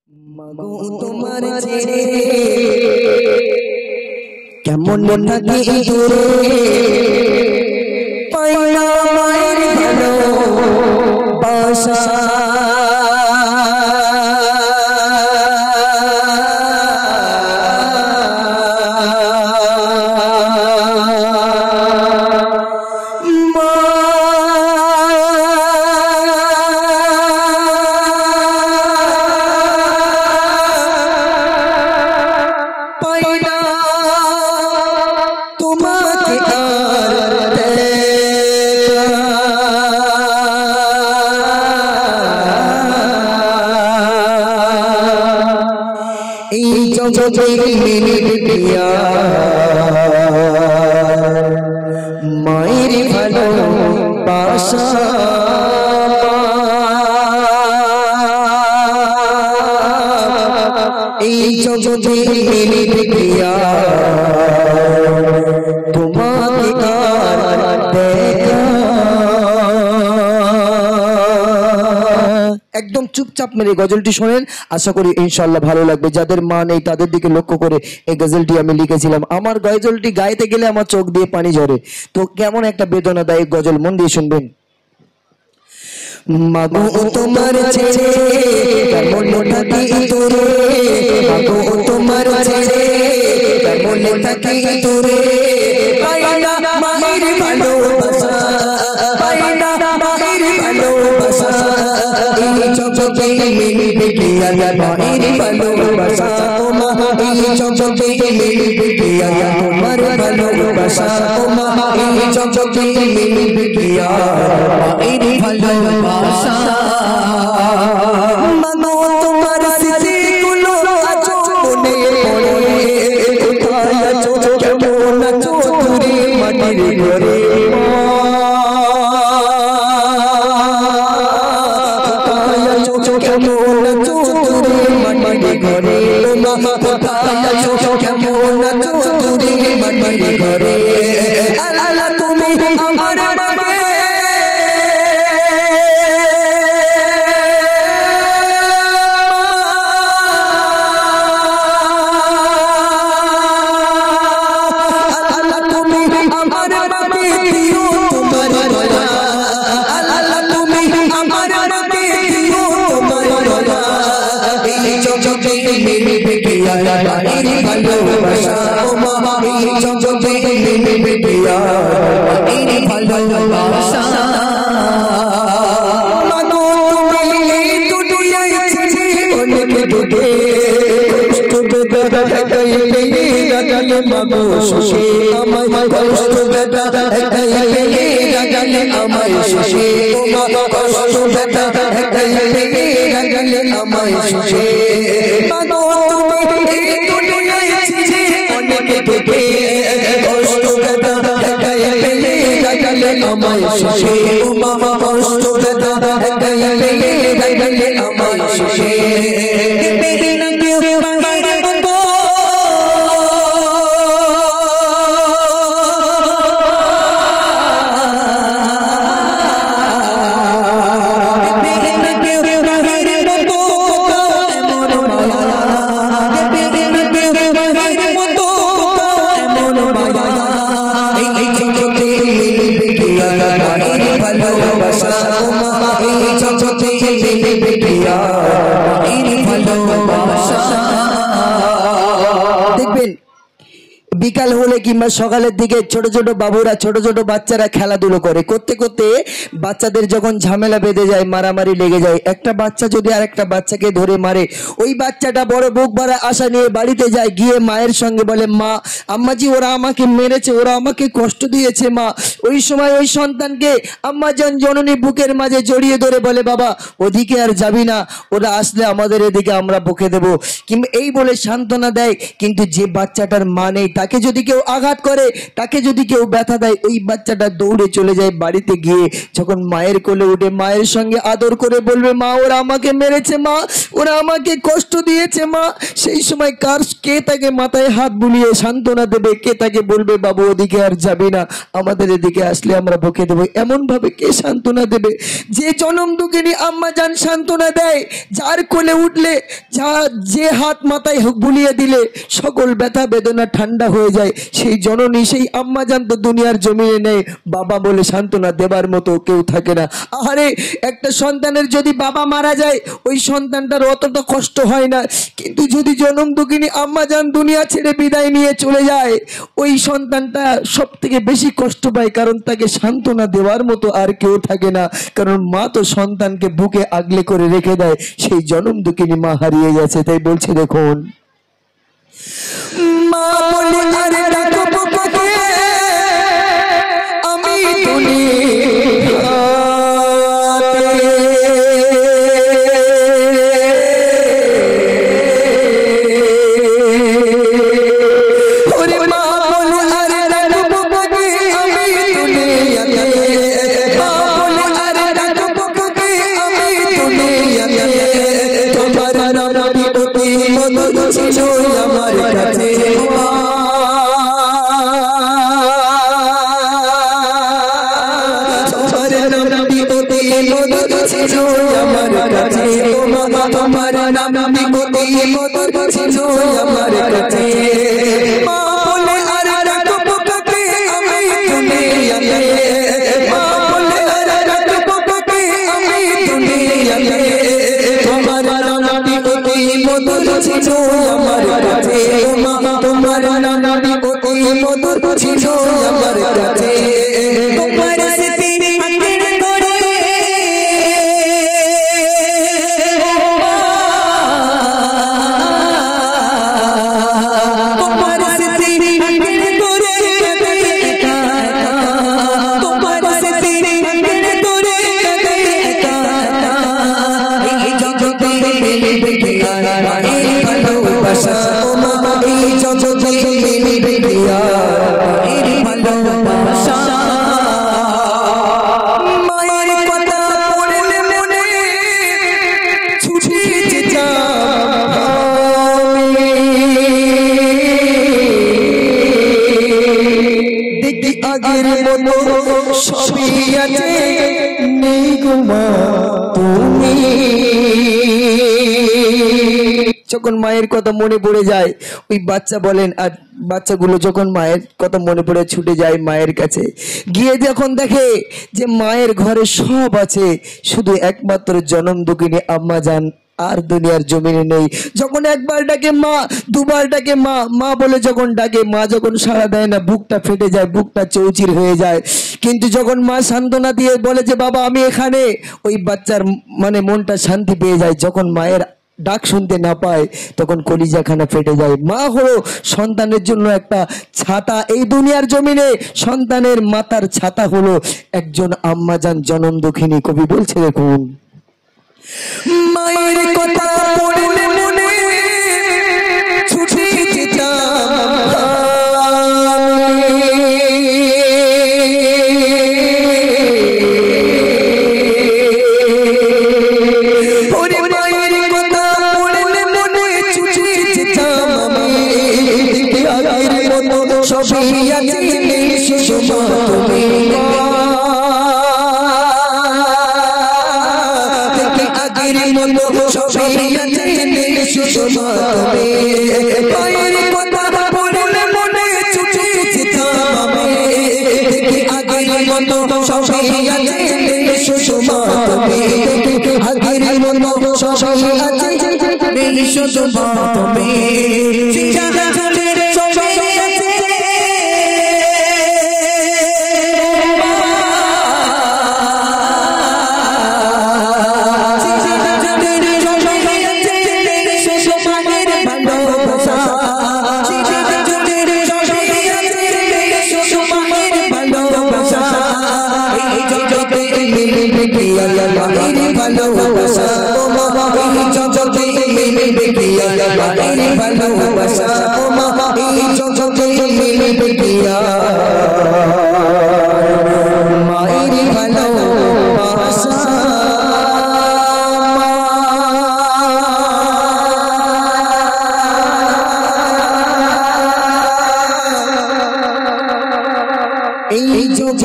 মাগো তোমার ছেড়ে কেমন থাকি দূরে পাই না মায়ের ভালো বাসা মায়ের ভালো বাসা এই জগতে প্রিয়া তোমাকে আর দেখা একদম চুপচাপ মেরে গজলটি শোনেন, আশা করি ইনশাআল্লাহ ভালো লাগবে। যাদের মা নেই তাদের দিকে লক্ষ্য করে এই গজলটি আমি লিখেছিলাম। আমার গজলটি গাইতে গেলে আমার চোখ দিয়ে পানি ঝরে, তো কেমন একটা বেদনাদায়ক গজল, মন দিয়ে শুনবেন। মাগো তোমার ছেড়ে কেমন থাকি দূরে, মাগো তোমার ছেড়ে কেমন থাকি দূরে, পাই না মায়ের ভালোবাসা, পাই না মায়ের ভালোবাসা, এই জগতে মিলবে কি আর মায়ের ভালোবাসা, ও মা এই জগতে মিলবে কি আর তোমার ভালোবাসা, ও মা এই জগতে মিলবে কি আর মায়ের ভালোবাসা। মাগো তোমার স্মৃতিগুলো আজও মনে পড়ে, কোথায় আছো কেমন আছো দূরে মাটির ঘরে, কোথায় আছো কেমন আছো দূরে মাটির ঘরে, কোথায় আছো কেমন আছো দূরে মাটির ঘরে, আল্লাহ তুমি আমার ভালোবাসা, ও মা এই জগতে মিলবে কি আর মায়ের ভালোবাসা। মাগো তুমি দুনিয়ায় ছিলে অনেক দূরে, কষ্ট বেদনা গাইলে গাইলে মাগো শোষে আমায়, কষ্ট বেদনা গাইলে গাইলে আমায় শোষে, ও মা কষ্ট বেদনা গাইলে গাইলে আমায় শোষে। মাগো তুমি দুনিয়ায় ছিলে অনেক দূরে, কষ্ট বেদনা গাইলে গাইলে আমায় শোষে, ও মা কষ্ট বেদনা গাইলে গাইলে আমায় শোষে। দেখবেন বিকাল হলে কিংবা সকালের দিকে ছোট ছোট বাবুরা, ছোট ছোট বাচ্চারা খেলাধুলো করে, করতে করতে বাচ্চাদের যখন ঝামেলা বেঁধে যায়, মারামারি লেগে যায়, একটা বাচ্চা যদি আর একটা বাচ্চাকে ধরে মারে, ওই বাচ্চাটা বড় বুক ভরা আশা নিয়ে বাড়িতে যায়, গিয়ে মায়ের সঙ্গে বলে, মা আম্মাজি ওরা আমাকে মেরেছে, ওরা আমাকে কষ্ট দিয়েছে মা। ওই সময় ওই সন্তানকে আম্মাজান জননী বুকের মাঝে জড়িয়ে ধরে বলে, বাবা ওদিকে আর যাবি না, ওরা আসলে আমাদের এদিকে আমরা বকে দেবো, কিংবা এই বলে সান্ত্বনা দেয়। কিন্তু যে বাচ্চাটার মা নেই তাকে যদি কেউ আঘাত করে, তাকে যদি কেউ ব্যথা দেয়, ওই বাচ্চাটা দৌড়ে চলে যায় বাড়িতে, গিয়ে যখন মায়ের কোলে উঠে মায়ের সঙ্গে আদর করে বলবে, মা ওরা আমাকে মেরেছে, মা ওরা আমাকে কষ্ট দিয়েছে মা। সেই সময় কে তাকে মাথায় হাত বুলিয়ে সান্ত্বনা দেবে? কে তাকে বলবে, বাবু ওদিকে আর যাবি না, আমাদের এদিকে আসলে আমরা বকে দেবো? এমন ভাবে কে সান্ত্বনা দেবে? যে জনম দুঃখিনী আম্মা জান সান্ত্বনা দেয়, যার কোলে উঠলে, যে হাত মাথায় বুলিয়ে দিলে সকল ব্যথা বেদনা ঠান্ডা হয়ে যায়, সেই জননী, সেই আম্মা জান তো দুনিয়ার জমিনে নেই। বাবা বলে সান্ত্বনা দেবার মতো কেউ থাকে না। আরে একটা সন্তানের যদি বাবা মারা যায়, ওই সন্তানটার অতটা কষ্ট হয় না, কিন্তু যদি জনম দুঃখিনী আম্মা জান দুনিয়া ছেড়ে বিদায় নিয়ে চলে যায়, ওই সন্তানটা সব থেকে বেশি কষ্ট পায়, কারণ তাকে সান্ত্বনা দেওয়ার মতো আর কেউ থাকে না। কারণ মা তো সন্তানকে বুকে আগলে করে রেখে দেয়, সেই জনম দুঃখিনী মা হারিয়ে গেছে। তাই বলছে, দেখুন, মা বলে আর ডাকো বাবাকে, আমি তুলি যখন মায়ের কথা মনে পড়ে যায়, ওই বাচ্চা বলেন, আর বাচ্চাগুলো যখন মায়ের কথা মনে পড়ে ছুটে যায় মায়ের কাছে, গিয়ে যখন দেখে যে মায়ের ঘরে সব আছে, শুধু একমাত্র জনম দুঃখিনী আম্মা জান আর দুনিয়ার জমিনে নেই। যখন একবার ডাকে মা, দুবার ডাকে মা, মা বলে যখন ডাকে, মা যখন সাড়া দেয় না, বুকটা ফেটে যায়, বুকটা চৌচির হয়ে যায়। কিন্তু যখন মা সান্ত্বনা দিয়ে বলে যে বাবা আমি এখানে, ওই বাচ্চার মনটা শান্তি পেয়ে যায়। যখন মায়ের ডাক শুনতে না পায়, তখন কলিজাখানা ফেটে যায়। মা হলো সন্তানের জন্য একটা ছাতা। এই দুনিয়ার জমিনে সন্তানের মাথার ছাতা হলো একজন আম্মা জান জনম দুঃখিনী। কবি বলছে, দেখুন, মায়ের কথা পড়লে মনে ছুটে যেতাম,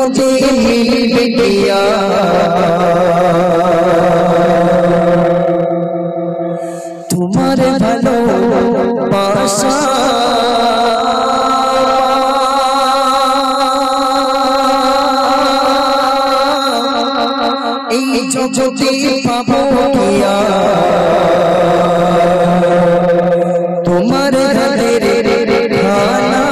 যদি মিলবে কিয়া তোমার ভালো বাসা এই জগতে পাবো কিয়া তোমার হাতের খানা